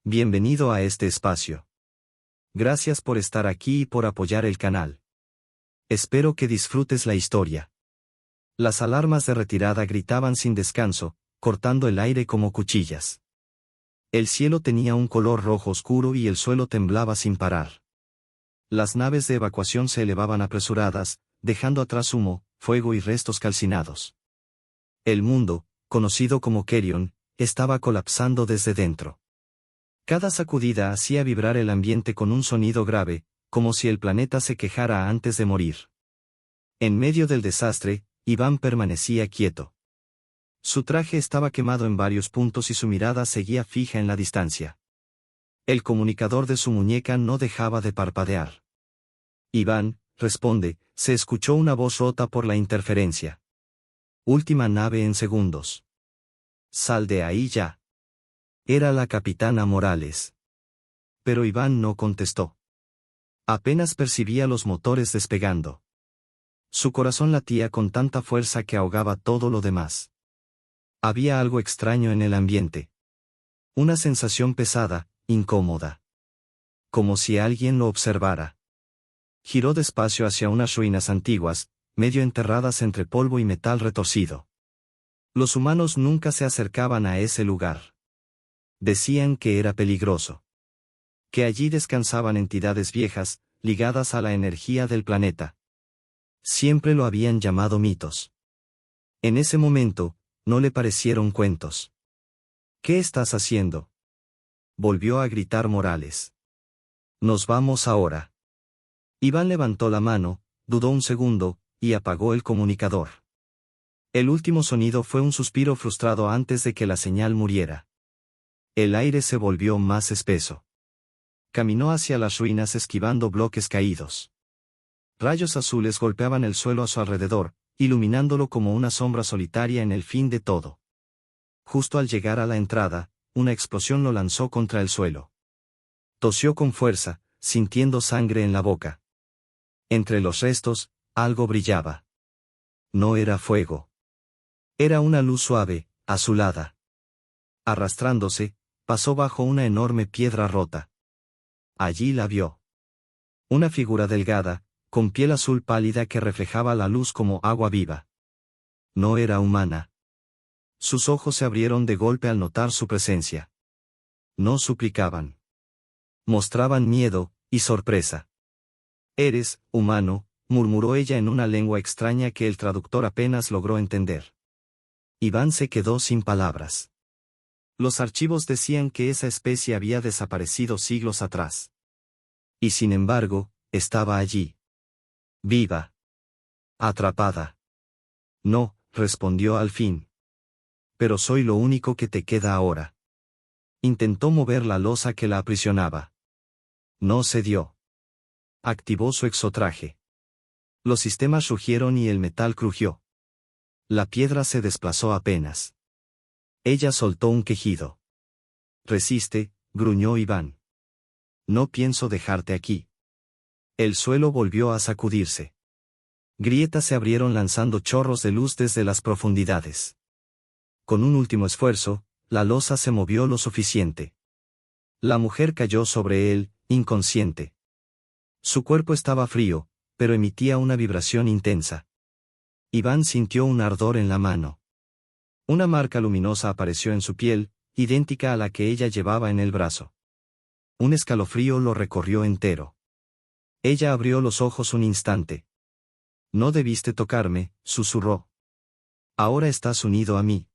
Bienvenido a este espacio. Gracias por estar aquí y por apoyar el canal. Espero que disfrutes la historia. Las alarmas de retirada gritaban sin descanso, cortando el aire como cuchillas. El cielo tenía un color rojo oscuro y el suelo temblaba sin parar. Las naves de evacuación se elevaban apresuradas, dejando atrás humo, fuego y restos calcinados. El mundo, conocido como Kerion, estaba colapsando desde dentro. Cada sacudida hacía vibrar el ambiente con un sonido grave, como si el planeta se quejara antes de morir. En medio del desastre, Iván permanecía quieto. Su traje estaba quemado en varios puntos y su mirada seguía fija en la distancia. El comunicador de su muñeca no dejaba de parpadear. Iván, responde, se escuchó una voz rota por la interferencia. Última nave en segundos. Sal de ahí ya. Era la capitana Morales. Pero Iván no contestó. Apenas percibía los motores despegando. Su corazón latía con tanta fuerza que ahogaba todo lo demás. Había algo extraño en el ambiente. Una sensación pesada, incómoda. Como si alguien lo observara. Giró despacio hacia unas ruinas antiguas, medio enterradas entre polvo y metal retorcido. Los humanos nunca se acercaban a ese lugar. Decían que era peligroso. Que allí descansaban entidades viejas, ligadas a la energía del planeta. Siempre lo habían llamado mitos. En ese momento, no le parecieron cuentos. ¿Qué estás haciendo? Volvió a gritar Morales. Nos vamos ahora. Iván levantó la mano, dudó un segundo, y apagó el comunicador. El último sonido fue un suspiro frustrado antes de que la señal muriera. El aire se volvió más espeso. Caminó hacia las ruinas esquivando bloques caídos. Rayos azules golpeaban el suelo a su alrededor, iluminándolo como una sombra solitaria en el fin de todo. Justo al llegar a la entrada, una explosión lo lanzó contra el suelo. Tosió con fuerza, sintiendo sangre en la boca. Entre los restos, algo brillaba. No era fuego. Era una luz suave, azulada. Arrastrándose, pasó bajo una enorme piedra rota. Allí la vio. Una figura delgada, con piel azul pálida que reflejaba la luz como agua viva. No era humana. Sus ojos se abrieron de golpe al notar su presencia. No suplicaban. Mostraban miedo y sorpresa. «Eres humano», murmuró ella en una lengua extraña que el traductor apenas logró entender. Iván se quedó sin palabras. Los archivos decían que esa especie había desaparecido siglos atrás. Y sin embargo, estaba allí. Viva. Atrapada. No, respondió al fin. Pero soy lo único que te queda ahora. Intentó mover la losa que la aprisionaba. No cedió. Activó su exotraje. Los sistemas rugieron y el metal crujió. La piedra se desplazó apenas. Ella soltó un quejido. Resiste, gruñó Iván. No pienso dejarte aquí. El suelo volvió a sacudirse. Grietas se abrieron lanzando chorros de luz desde las profundidades. Con un último esfuerzo, la losa se movió lo suficiente. La mujer cayó sobre él, inconsciente. Su cuerpo estaba frío, pero emitía una vibración intensa. Iván sintió un ardor en la mano. Una marca luminosa apareció en su piel, idéntica a la que ella llevaba en el brazo. Un escalofrío lo recorrió entero. Ella abrió los ojos un instante. No debiste tocarme, susurró. Ahora estás unido a mí.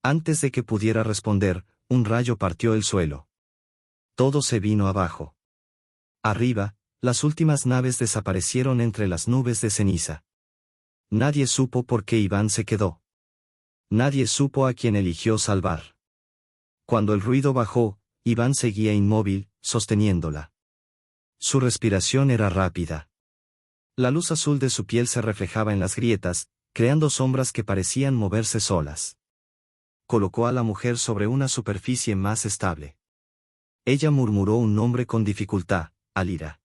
Antes de que pudiera responder, un rayo partió el suelo. Todo se vino abajo. Arriba, las últimas naves desaparecieron entre las nubes de ceniza. Nadie supo por qué Iván se quedó. Nadie supo a quién eligió salvar. Cuando el ruido bajó, Iván seguía inmóvil, sosteniéndola. Su respiración era rápida. La luz azul de su piel se reflejaba en las grietas, creando sombras que parecían moverse solas. Colocó a la mujer sobre una superficie más estable. Ella murmuró un nombre con dificultad, Alira.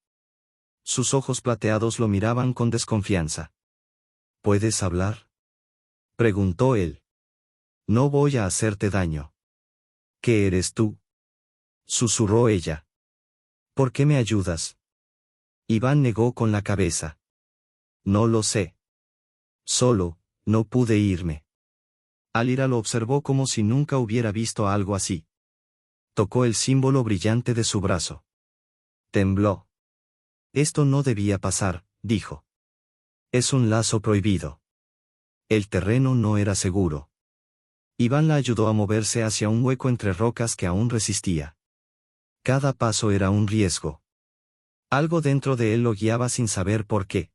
Sus ojos plateados lo miraban con desconfianza. ¿Puedes hablar?, preguntó él. No voy a hacerte daño. ¿Qué eres tú? susurró ella. ¿Por qué me ayudas? Iván negó con la cabeza. No lo sé. Solo, no pude irme. Alira lo observó como si nunca hubiera visto algo así. Tocó el símbolo brillante de su brazo. Tembló. Esto no debía pasar, dijo. Es un lazo prohibido. El terreno no era seguro. Iván la ayudó a moverse hacia un hueco entre rocas que aún resistía. Cada paso era un riesgo. Algo dentro de él lo guiaba sin saber por qué.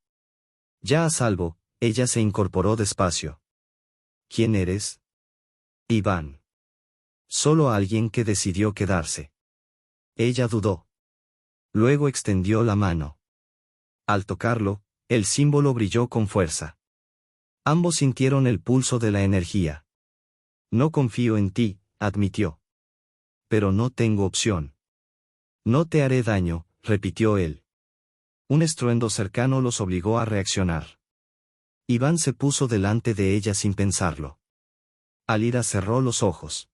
Ya a salvo, ella se incorporó despacio. ¿Quién eres? Iván. Solo alguien que decidió quedarse. Ella dudó. Luego extendió la mano. Al tocarlo, el símbolo brilló con fuerza. Ambos sintieron el pulso de la energía. No confío en ti, admitió. Pero no tengo opción. No te haré daño, repitió él. Un estruendo cercano los obligó a reaccionar. Iván se puso delante de ella sin pensarlo. Alira cerró los ojos.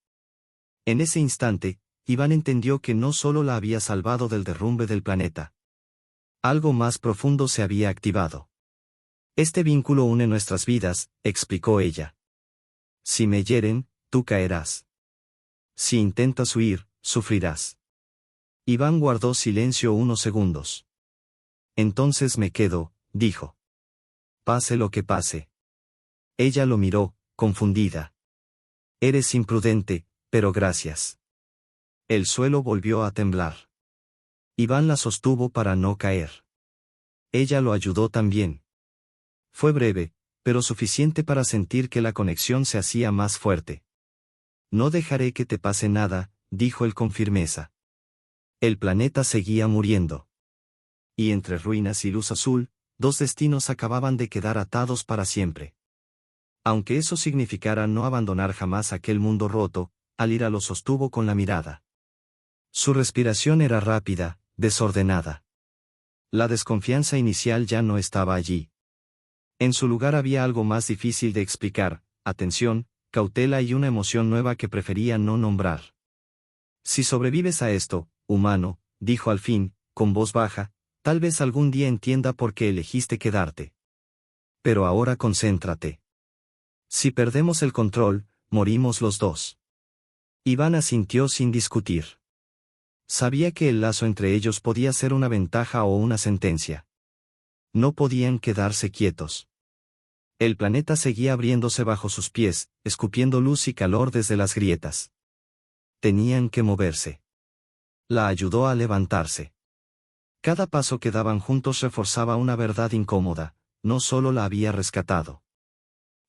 En ese instante, Iván entendió que no solo la había salvado del derrumbe del planeta. Algo más profundo se había activado. Este vínculo une nuestras vidas, explicó ella. Si me hieren, tú caerás. Si intentas huir, sufrirás. Iván guardó silencio unos segundos. Entonces me quedo, dijo. Pase lo que pase. Ella lo miró, confundida. Eres imprudente, pero gracias. El suelo volvió a temblar. Iván la sostuvo para no caer. Ella lo ayudó también. Fue breve, pero suficiente para sentir que la conexión se hacía más fuerte. No dejaré que te pase nada, dijo él con firmeza. El planeta seguía muriendo. Y entre ruinas y luz azul, dos destinos acababan de quedar atados para siempre. Aunque eso significara no abandonar jamás aquel mundo roto, Alira lo sostuvo con la mirada. Su respiración era rápida, desordenada. La desconfianza inicial ya no estaba allí. En su lugar había algo más difícil de explicar, atención, cautela y una emoción nueva que prefería no nombrar. Si sobrevives a esto, humano, dijo al fin, con voz baja, tal vez algún día entienda por qué elegiste quedarte. Pero ahora concéntrate. Si perdemos el control, morimos los dos. Iván asintió sin discutir. Sabía que el lazo entre ellos podía ser una ventaja o una sentencia. No podían quedarse quietos. El planeta seguía abriéndose bajo sus pies, escupiendo luz y calor desde las grietas. Tenían que moverse. La ayudó a levantarse. Cada paso que daban juntos reforzaba una verdad incómoda, no solo la había rescatado.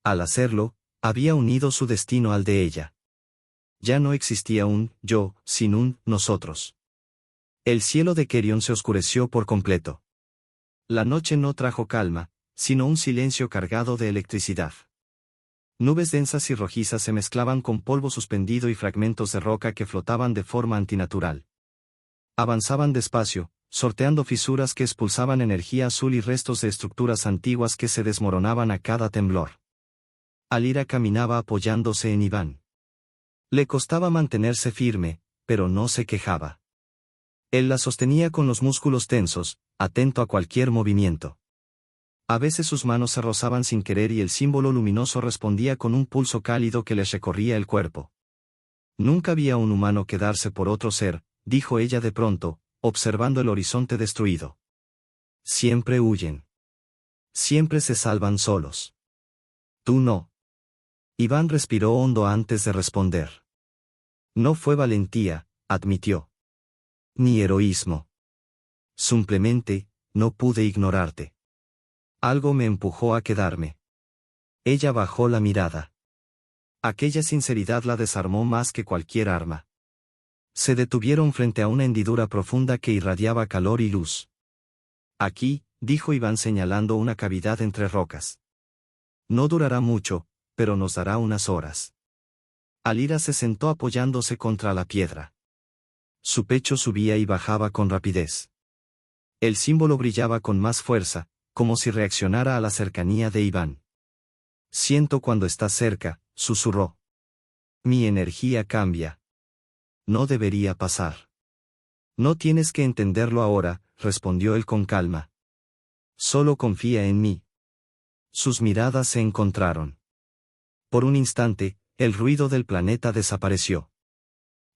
Al hacerlo, había unido su destino al de ella. Ya no existía un yo, sin un nosotros. El cielo de Kerion se oscureció por completo. La noche no trajo calma, sino un silencio cargado de electricidad. Nubes densas y rojizas se mezclaban con polvo suspendido y fragmentos de roca que flotaban de forma antinatural. Avanzaban despacio, sorteando fisuras que expulsaban energía azul y restos de estructuras antiguas que se desmoronaban a cada temblor. Alira caminaba apoyándose en Iván. Le costaba mantenerse firme, pero no se quejaba. Él la sostenía con los músculos tensos, atento a cualquier movimiento. A veces sus manos se rozaban sin querer y el símbolo luminoso respondía con un pulso cálido que les recorría el cuerpo. Nunca había un humano quedarse por otro ser, dijo ella de pronto, observando el horizonte destruido. Siempre huyen. Siempre se salvan solos. Tú no. Iván respiró hondo antes de responder. No fue valentía, admitió. Ni heroísmo. Simplemente, no pude ignorarte. Algo me empujó a quedarme. Ella bajó la mirada. Aquella sinceridad la desarmó más que cualquier arma. Se detuvieron frente a una hendidura profunda que irradiaba calor y luz. Aquí, dijo Iván señalando una cavidad entre rocas. No durará mucho, pero nos dará unas horas. Alira se sentó apoyándose contra la piedra. Su pecho subía y bajaba con rapidez. El símbolo brillaba con más fuerza, como si reaccionara a la cercanía de Iván. Siento cuando estás cerca, susurró. Mi energía cambia. No debería pasar. No tienes que entenderlo ahora, respondió él con calma. Solo confía en mí. Sus miradas se encontraron. Por un instante, el ruido del planeta desapareció.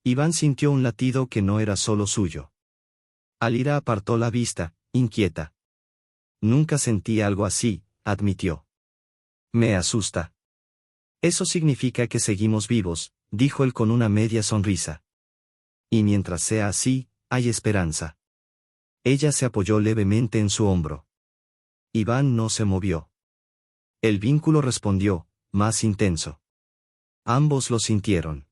Iván sintió un latido que no era solo suyo. Alira apartó la vista, inquieta. Nunca sentí algo así, admitió. Me asusta. Eso significa que seguimos vivos, dijo él con una media sonrisa. Y mientras sea así, hay esperanza. Ella se apoyó levemente en su hombro. Iván no se movió. El vínculo respondió, más intenso. Ambos lo sintieron.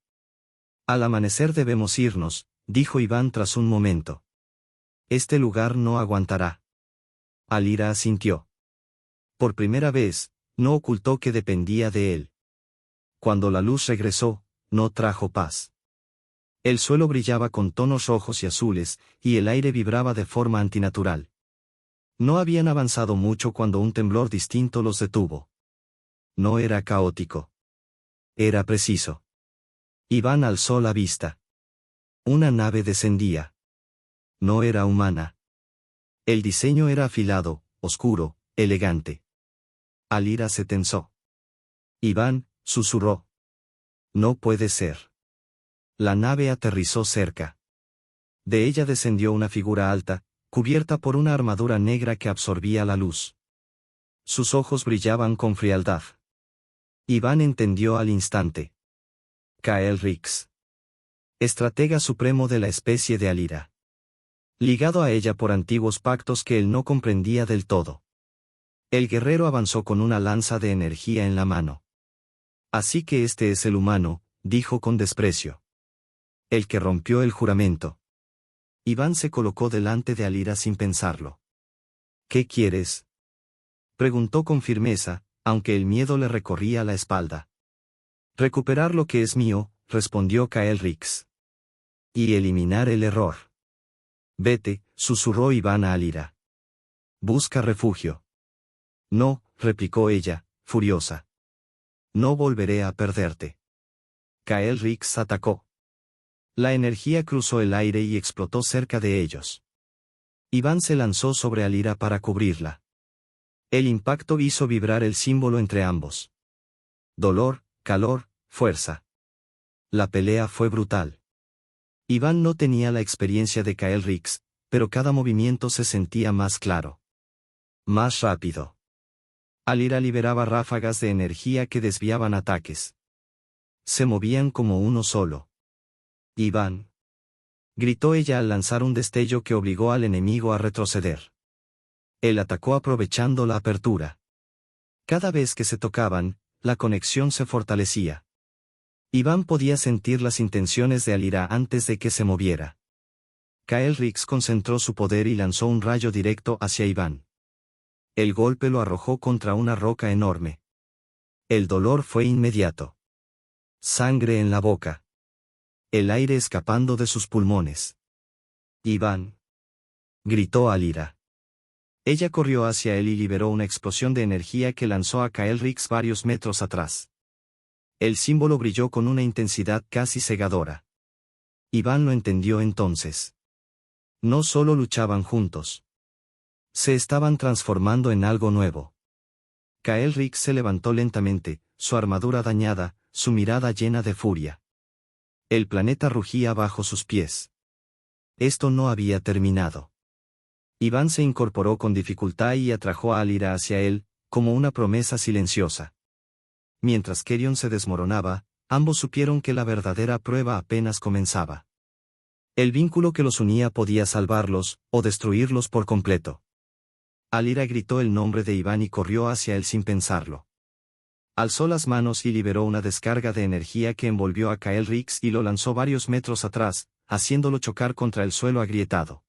Al amanecer debemos irnos, dijo Iván tras un momento. Este lugar no aguantará. Alira asintió. Por primera vez, no ocultó que dependía de él. Cuando la luz regresó, no trajo paz. El suelo brillaba con tonos rojos y azules, y el aire vibraba de forma antinatural. No habían avanzado mucho cuando un temblor distinto los detuvo. No era caótico. Era preciso. Iván alzó la vista. Una nave descendía. No era humana. El diseño era afilado, oscuro, elegante. Alira se tensó. Iván, susurró. No puede ser. La nave aterrizó cerca. De ella descendió una figura alta, cubierta por una armadura negra que absorbía la luz. Sus ojos brillaban con frialdad. Iván entendió al instante. Kael Rix. Estratega supremo de la especie de Alira. Ligado a ella por antiguos pactos que él no comprendía del todo. El guerrero avanzó con una lanza de energía en la mano. Así que este es el humano, dijo con desprecio. El que rompió el juramento. Iván se colocó delante de Alira sin pensarlo. ¿Qué quieres?, preguntó con firmeza, aunque el miedo le recorría la espalda. Recuperar lo que es mío, respondió Kael Rix. Y eliminar el error. Vete, susurró Iván a Alira. Busca refugio. No, replicó ella, furiosa. No volveré a perderte. Kael Rix atacó. La energía cruzó el aire y explotó cerca de ellos. Iván se lanzó sobre Alira para cubrirla. El impacto hizo vibrar el símbolo entre ambos. Dolor, calor, fuerza. La pelea fue brutal. Iván no tenía la experiencia de Kael Rix, pero cada movimiento se sentía más claro. Más rápido. Alira liberaba ráfagas de energía que desviaban ataques. Se movían como uno solo. Iván. Gritó ella al lanzar un destello que obligó al enemigo a retroceder. Él atacó aprovechando la apertura. Cada vez que se tocaban, la conexión se fortalecía. Iván podía sentir las intenciones de Alira antes de que se moviera. Kael Rix concentró su poder y lanzó un rayo directo hacia Iván. El golpe lo arrojó contra una roca enorme. El dolor fue inmediato. Sangre en la boca. El aire escapando de sus pulmones. Iván. Gritó Alira. Ella corrió hacia él y liberó una explosión de energía que lanzó a Kael Rix varios metros atrás. El símbolo brilló con una intensidad casi cegadora. Iván lo entendió entonces. No solo luchaban juntos. Se estaban transformando en algo nuevo. Kael Rix se levantó lentamente, su armadura dañada, su mirada llena de furia. El planeta rugía bajo sus pies. Esto no había terminado. Iván se incorporó con dificultad y atrajo a Alira hacia él, como una promesa silenciosa. Mientras Kerion se desmoronaba, ambos supieron que la verdadera prueba apenas comenzaba. El vínculo que los unía podía salvarlos, o destruirlos por completo. Alira gritó el nombre de Iván y corrió hacia él sin pensarlo. Alzó las manos y liberó una descarga de energía que envolvió a Kael Rix y lo lanzó varios metros atrás, haciéndolo chocar contra el suelo agrietado.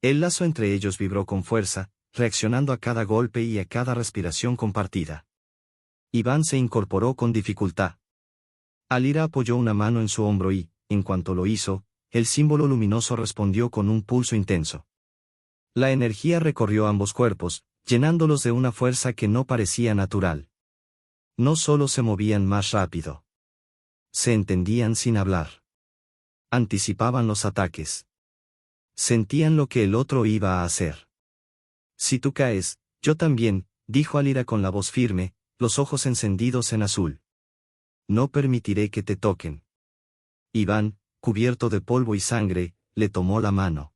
El lazo entre ellos vibró con fuerza, reaccionando a cada golpe y a cada respiración compartida. Iván se incorporó con dificultad. Alira apoyó una mano en su hombro y, en cuanto lo hizo, el símbolo luminoso respondió con un pulso intenso. La energía recorrió ambos cuerpos, llenándolos de una fuerza que no parecía natural. No solo se movían más rápido. Se entendían sin hablar. Anticipaban los ataques. Sentían lo que el otro iba a hacer. Si tú caes, yo también, dijo Alira con la voz firme, los ojos encendidos en azul. No permitiré que te toquen. Iván, cubierto de polvo y sangre, le tomó la mano.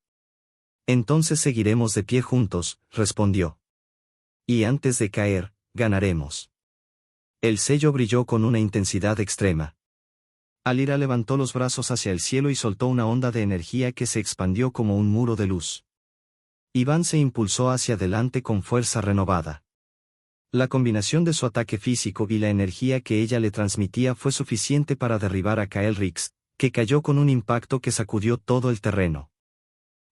Entonces seguiremos de pie juntos, respondió. Y antes de caer, ganaremos. El sello brilló con una intensidad extrema. Alira levantó los brazos hacia el cielo y soltó una onda de energía que se expandió como un muro de luz. Iván se impulsó hacia adelante con fuerza renovada. La combinación de su ataque físico y la energía que ella le transmitía fue suficiente para derribar a Kael Rix, que cayó con un impacto que sacudió todo el terreno.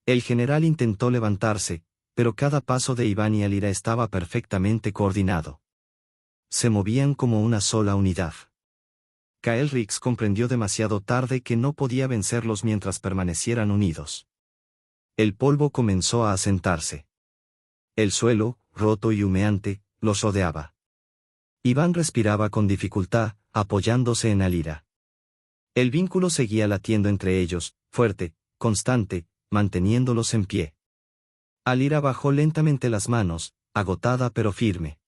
El general intentó levantarse, pero cada paso de Iván y Alira estaba perfectamente coordinado. Se movían como una sola unidad. Kael Rix comprendió demasiado tarde que no podía vencerlos mientras permanecieran unidos. El polvo comenzó a asentarse. El suelo, roto y humeante, los rodeaba. Iván respiraba con dificultad, apoyándose en Alira. El vínculo seguía latiendo entre ellos, fuerte, constante, manteniéndolos en pie. Alira bajó lentamente las manos, agotada pero firme.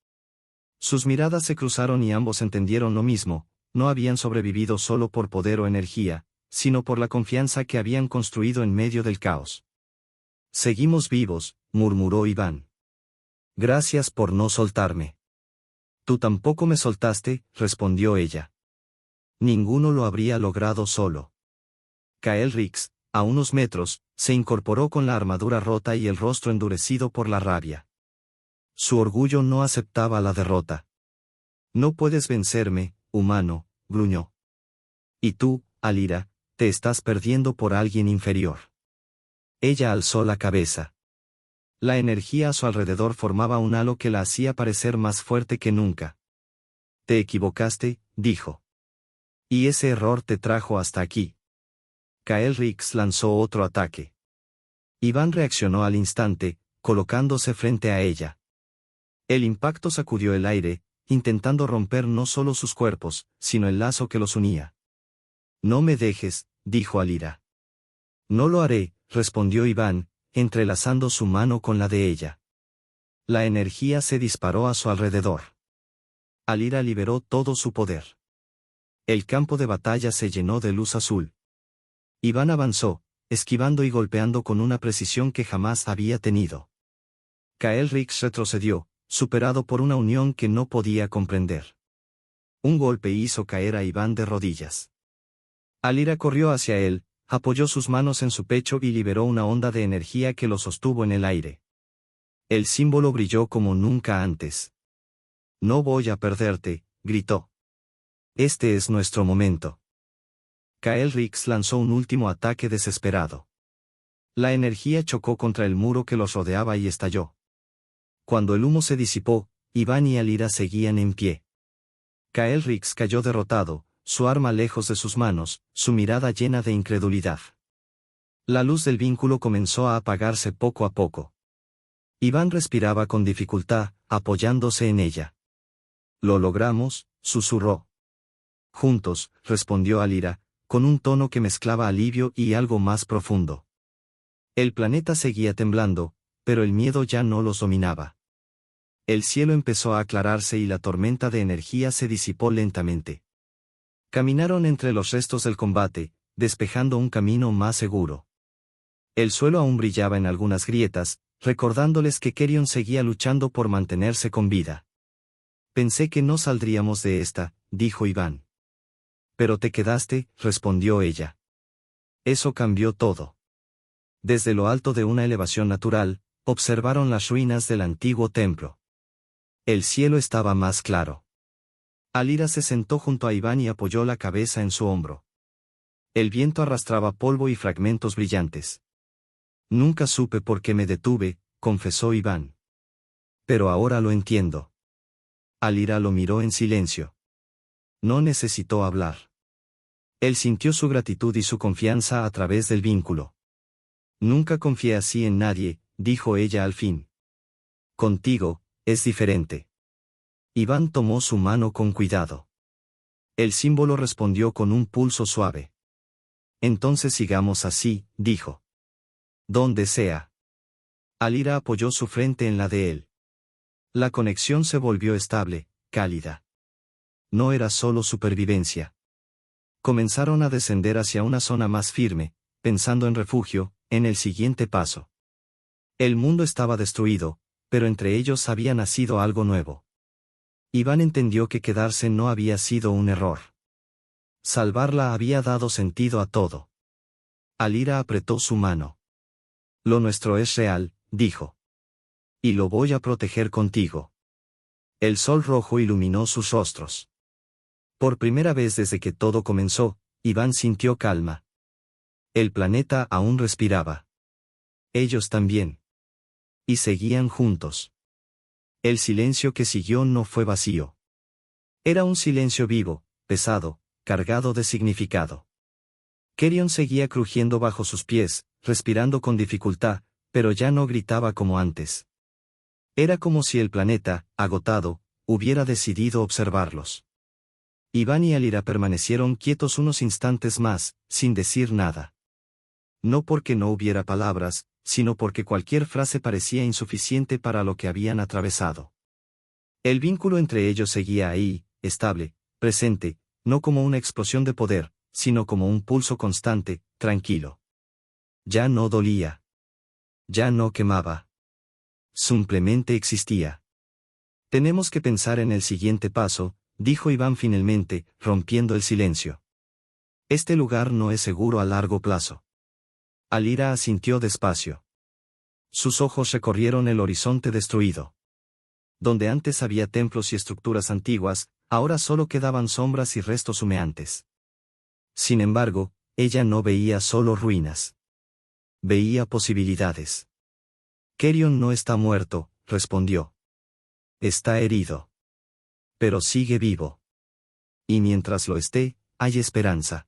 Sus miradas se cruzaron y ambos entendieron lo mismo: no habían sobrevivido solo por poder o energía, sino por la confianza que habían construido en medio del caos. Seguimos vivos, murmuró Iván. Gracias por no soltarme. Tú tampoco me soltaste, respondió ella. Ninguno lo habría logrado solo. Kael Rix, a unos metros, se incorporó con la armadura rota y el rostro endurecido por la rabia. Su orgullo no aceptaba la derrota. No puedes vencerme, humano, gruñó. Y tú, Alira, te estás perdiendo por alguien inferior. Ella alzó la cabeza. La energía a su alrededor formaba un halo que la hacía parecer más fuerte que nunca. Te equivocaste, dijo. Y ese error te trajo hasta aquí. Kael Rix lanzó otro ataque. Iván reaccionó al instante, colocándose frente a ella. El impacto sacudió el aire, intentando romper no solo sus cuerpos, sino el lazo que los unía. No me dejes, dijo Alira. No lo haré, respondió Iván, entrelazando su mano con la de ella. La energía se disparó a su alrededor. Alira liberó todo su poder. El campo de batalla se llenó de luz azul. Iván avanzó, esquivando y golpeando con una precisión que jamás había tenido. Kael Rix retrocedió, superado por una unión que no podía comprender. Un golpe hizo caer a Iván de rodillas. Alira corrió hacia él, apoyó sus manos en su pecho y liberó una onda de energía que lo sostuvo en el aire. El símbolo brilló como nunca antes. No voy a perderte, gritó. Este es nuestro momento. Kael Rix lanzó un último ataque desesperado. La energía chocó contra el muro que los rodeaba y estalló. Cuando el humo se disipó, Iván y Alira seguían en pie. Kael Rix cayó derrotado, su arma lejos de sus manos, su mirada llena de incredulidad. La luz del vínculo comenzó a apagarse poco a poco. Iván respiraba con dificultad, apoyándose en ella. Lo logramos, susurró. Juntos, respondió Alira, con un tono que mezclaba alivio y algo más profundo. El planeta seguía temblando, pero el miedo ya no los dominaba. El cielo empezó a aclararse y la tormenta de energía se disipó lentamente. Caminaron entre los restos del combate, despejando un camino más seguro. El suelo aún brillaba en algunas grietas, recordándoles que Kerion seguía luchando por mantenerse con vida. Pensé que no saldríamos de esta, dijo Iván. Pero te quedaste, respondió ella. Eso cambió todo. Desde lo alto de una elevación natural, observaron las ruinas del antiguo templo. El cielo estaba más claro. Alira se sentó junto a Iván y apoyó la cabeza en su hombro. El viento arrastraba polvo y fragmentos brillantes. Nunca supe por qué me detuve, confesó Iván. Pero ahora lo entiendo. Alira lo miró en silencio. No necesitó hablar. Él sintió su gratitud y su confianza a través del vínculo. Nunca confié así en nadie, dijo ella al fin. Contigo, es diferente. Iván tomó su mano con cuidado. El símbolo respondió con un pulso suave. Entonces sigamos así, dijo. Donde sea. Alira apoyó su frente en la de él. La conexión se volvió estable, cálida. No era solo supervivencia. Comenzaron a descender hacia una zona más firme, pensando en refugio, en el siguiente paso. El mundo estaba destruido, pero entre ellos había nacido algo nuevo. Iván entendió que quedarse no había sido un error. Salvarla había dado sentido a todo. Alira apretó su mano. Lo nuestro es real, dijo. Y lo voy a proteger contigo. El sol rojo iluminó sus rostros. Por primera vez desde que todo comenzó, Iván sintió calma. El planeta aún respiraba. Ellos también. Y seguían juntos. El silencio que siguió no fue vacío. Era un silencio vivo, pesado, cargado de significado. Kerion seguía crujiendo bajo sus pies, respirando con dificultad, pero ya no gritaba como antes. Era como si el planeta, agotado, hubiera decidido observarlos. Iván y Alira permanecieron quietos unos instantes más, sin decir nada. No porque no hubiera palabras, sino porque cualquier frase parecía insuficiente para lo que habían atravesado. El vínculo entre ellos seguía ahí, estable, presente, no como una explosión de poder, sino como un pulso constante, tranquilo. Ya no dolía. Ya no quemaba. Simplemente existía. Tenemos que pensar en el siguiente paso, dijo Iván finalmente, rompiendo el silencio. Este lugar no es seguro a largo plazo. Alira asintió despacio. Sus ojos recorrieron el horizonte destruido. Donde antes había templos y estructuras antiguas, ahora solo quedaban sombras y restos humeantes. Sin embargo, ella no veía solo ruinas. Veía posibilidades. Kerion no está muerto, respondió. Está herido. Pero sigue vivo. Y mientras lo esté, hay esperanza.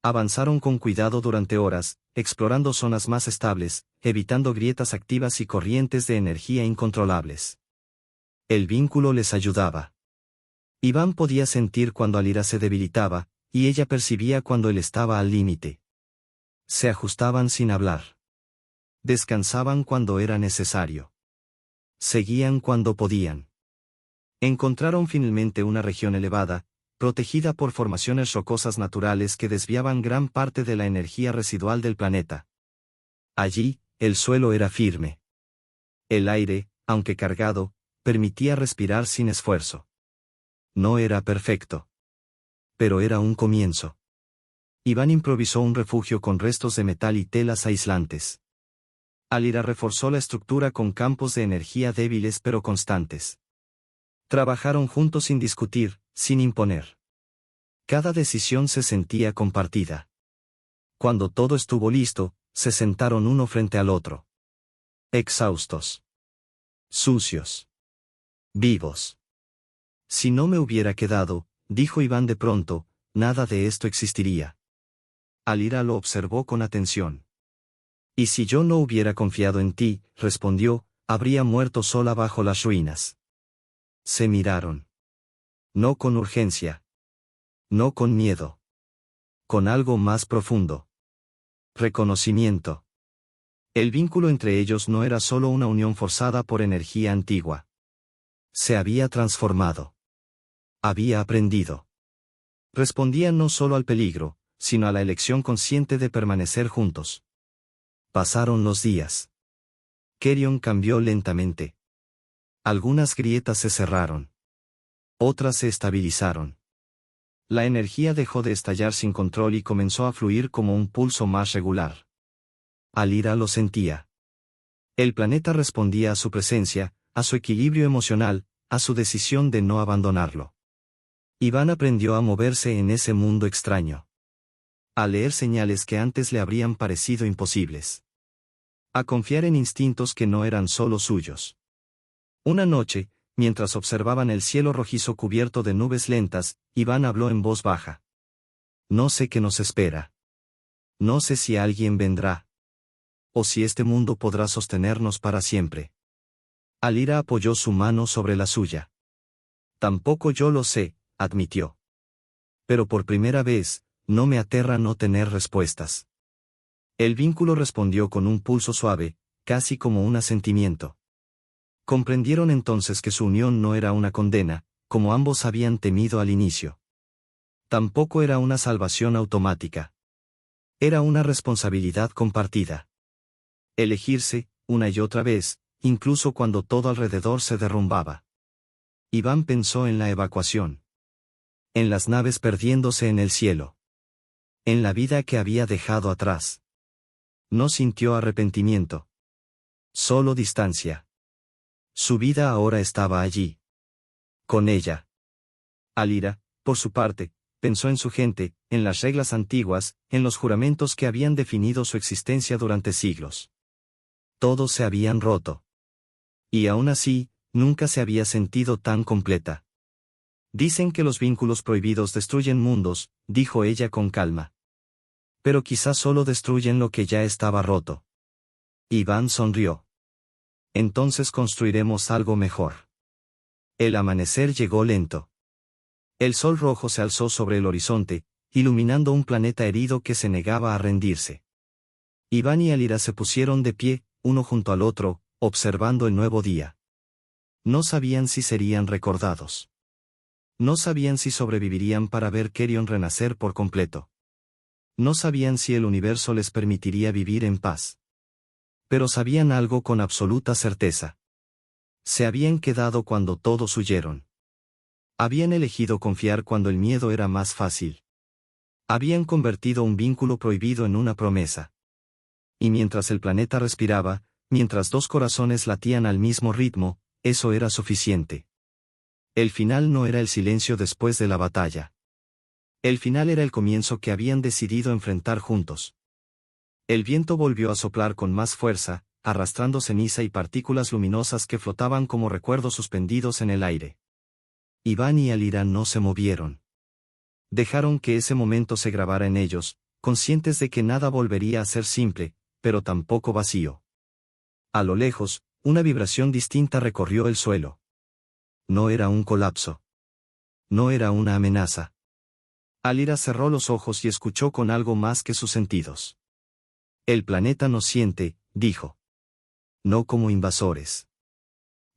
Avanzaron con cuidado durante horas, explorando zonas más estables, evitando grietas activas y corrientes de energía incontrolables. El vínculo les ayudaba. Iván podía sentir cuando Alira se debilitaba, y ella percibía cuando él estaba al límite. Se ajustaban sin hablar. Descansaban cuando era necesario. Seguían cuando podían. Encontraron finalmente una región elevada, protegida por formaciones rocosas naturales que desviaban gran parte de la energía residual del planeta. Allí, el suelo era firme. El aire, aunque cargado, permitía respirar sin esfuerzo. No era perfecto. Pero era un comienzo. Iván improvisó un refugio con restos de metal y telas aislantes. Alira reforzó la estructura con campos de energía débiles pero constantes. Trabajaron juntos sin discutir, sin imponer. Cada decisión se sentía compartida. Cuando todo estuvo listo, se sentaron uno frente al otro. Exhaustos. Sucios. Vivos. Si no me hubiera quedado, dijo Iván de pronto, nada de esto existiría. Alira lo observó con atención. Y si yo no hubiera confiado en ti, respondió, habría muerto sola bajo las ruinas. Se miraron. No con urgencia. No con miedo. Con algo más profundo. Reconocimiento. El vínculo entre ellos no era solo una unión forzada por energía antigua. Se había transformado. Había aprendido. Respondían no solo al peligro, sino a la elección consciente de permanecer juntos. Pasaron los días. Kerion cambió lentamente. Algunas grietas se cerraron. Otras se estabilizaron. La energía dejó de estallar sin control y comenzó a fluir como un pulso más regular. Alira lo sentía. El planeta respondía a su presencia, a su equilibrio emocional, a su decisión de no abandonarlo. Iván aprendió a moverse en ese mundo extraño. A leer señales que antes le habrían parecido imposibles. A confiar en instintos que no eran solo suyos. Una noche, mientras observaban el cielo rojizo cubierto de nubes lentas, Iván habló en voz baja. No sé qué nos espera. No sé si alguien vendrá. O si este mundo podrá sostenernos para siempre. Alira apoyó su mano sobre la suya. Tampoco yo lo sé, admitió. Pero por primera vez, no me aterra no tener respuestas. El vínculo respondió con un pulso suave, casi como un asentimiento. Comprendieron entonces que su unión no era una condena, como ambos habían temido al inicio. Tampoco era una salvación automática. Era una responsabilidad compartida. Elegirse, una y otra vez, incluso cuando todo alrededor se derrumbaba. Iván pensó en la evacuación. En las naves perdiéndose en el cielo. En la vida que había dejado atrás. No sintió arrepentimiento. Solo distancia. Su vida ahora estaba allí. Con ella. Alira, por su parte, pensó en su gente, en las reglas antiguas, en los juramentos que habían definido su existencia durante siglos. Todos se habían roto. Y aún así, nunca se había sentido tan completa. Dicen que los vínculos prohibidos destruyen mundos, dijo ella con calma. Pero quizás solo destruyen lo que ya estaba roto. Iván sonrió. Entonces construiremos algo mejor. El amanecer llegó lento. El sol rojo se alzó sobre el horizonte, iluminando un planeta herido que se negaba a rendirse. Iván y Alira se pusieron de pie, uno junto al otro, observando el nuevo día. No sabían si serían recordados. No sabían si sobrevivirían para ver Kerion renacer por completo. No sabían si el universo les permitiría vivir en paz. Pero sabían algo con absoluta certeza. Se habían quedado cuando todos huyeron. Habían elegido confiar cuando el miedo era más fácil. Habían convertido un vínculo prohibido en una promesa. Y mientras el planeta respiraba, mientras dos corazones latían al mismo ritmo, eso era suficiente. El final no era el silencio después de la batalla. El final era el comienzo que habían decidido enfrentar juntos. El viento volvió a soplar con más fuerza, arrastrando ceniza y partículas luminosas que flotaban como recuerdos suspendidos en el aire. Iván y Alira no se movieron. Dejaron que ese momento se grabara en ellos, conscientes de que nada volvería a ser simple, pero tampoco vacío. A lo lejos, una vibración distinta recorrió el suelo. No era un colapso. No era una amenaza. Alira cerró los ojos y escuchó con algo más que sus sentidos. El planeta nos siente, dijo. No como invasores.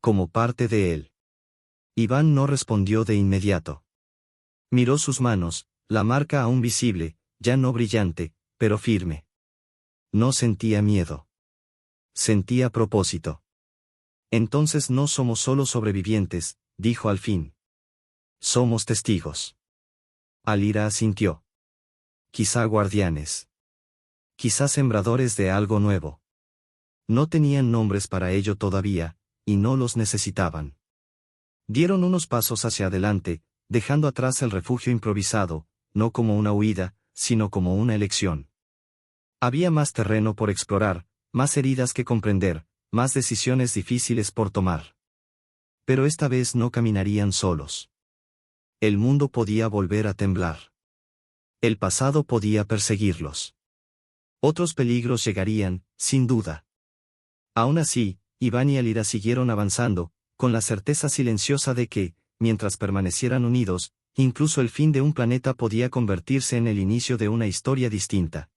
Como parte de él. Iván no respondió de inmediato. Miró sus manos, la marca aún visible, ya no brillante, pero firme. No sentía miedo. Sentía propósito. Entonces no somos solo sobrevivientes, dijo al fin. Somos testigos. Alira asintió. Quizá guardianes. Quizá sembradores de algo nuevo. No tenían nombres para ello todavía, y no los necesitaban. Dieron unos pasos hacia adelante, dejando atrás el refugio improvisado, no como una huida, sino como una elección. Había más terreno por explorar, más heridas que comprender, más decisiones difíciles por tomar. Pero esta vez no caminarían solos. El mundo podía volver a temblar. El pasado podía perseguirlos. Otros peligros llegarían, sin duda. Aún así, Iván y Alira siguieron avanzando, con la certeza silenciosa de que, mientras permanecieran unidos, incluso el fin de un planeta podía convertirse en el inicio de una historia distinta.